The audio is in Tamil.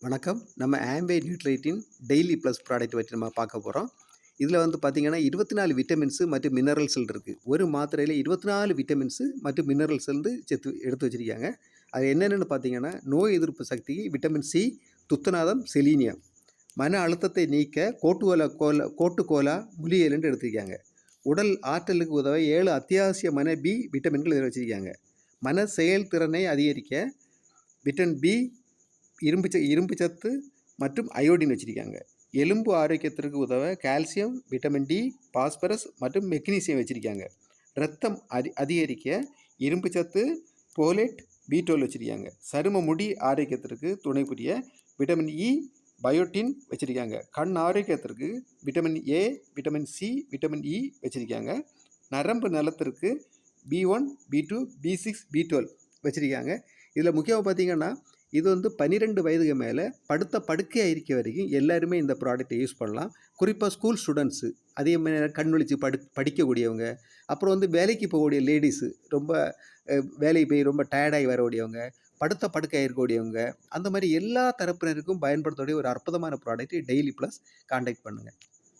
வணக்கம். நம்ம ஆம்பே நியூட்ரைட்டின் டெய்லி ப்ளஸ் ப்ராடக்ட் பத்தி நம்ம பார்க்க போறோம். இதில வந்து பார்த்தீங்கன்னா, 24 விட்டமின்ஸ் மற்றும் மினரல்ஸ்கள் இருக்கு. ஒரு மாத்திரையில 24 விட்டமின்ஸ் மற்றும் மினரல்ஸ் வந்து எடுத்து வச்சிருக்காங்க. அது என்னென்னன்னு பார்த்தீங்கன்னா, நோய் எதிர்ப்பு சக்தி, விட்டமின் சி, துத்தநாதம், செலீனியம். மன அழுத்தத்தை நீக்க கோட்டுக்கோலா, மூலிகையிலிருந்து எடுத்திருக்காங்க. உடல் ஆற்றலுக்கு உதவ 7 அத்தியாவசிய பி விட்டமின்கள் இதில வச்சிருக்காங்க. மன செயல்திறனை அதிகரிக்க விட்டமின் பி, இரும்பு சத்து மற்றும் அயோடின் வச்சுருக்காங்க. எலும்பு ஆரோக்கியத்திற்கு உதவ கால்சியம், விட்டமின் டி, பாஸ்பரஸ் மற்றும் மெக்னீசியம் வச்சுருக்காங்க. இரத்தம் அதிகரிக்க இரும்பு சத்து, போலேட், பி12 வச்சுருக்காங்க. சரும முடி ஆரோக்கியத்திற்கு துணை புரிய விட்டமின் இ, பயோட்டின் வச்சுருக்காங்க. கண் ஆரோக்கியத்திற்கு vitamin A, vitamin C, vitamin E வச்சுருக்காங்க. நரம்பு நலத்திற்கு பி1, பி2, பி6, பி12 வச்சுருக்காங்க. இதில் முக்கியமாக பார்த்தீங்கன்னா, இது வந்து 12 வயதுக்கு மேலே படுக்கையாக இருக்க வரைக்கும் எல்லாருமே இந்த ப்ராடக்ட்டை யூஸ் பண்ணலாம். குறிப்பாக ஸ்கூல் ஸ்டூடெண்ட்ஸு, அதே மாதிரி கண் விழிச்சு படிக்கக்கூடியவங்க, அப்புறம் வந்து வேலைக்கு போகக்கூடிய லேடிஸு, ரொம்ப வேலைக்கு போய் ரொம்ப டயர்டாகி வரக்கூடியவங்க, படுக்கையாக இருக்கக்கூடியவங்க, அந்த மாதிரி எல்லா தரப்பினருக்கும் பயன்படுத்தக்கூடிய ஒரு அற்புதமான ப்ராடக்ட் டெய்லி ப்ளஸ். கான்டாக்ட் பண்ணுங்கள்.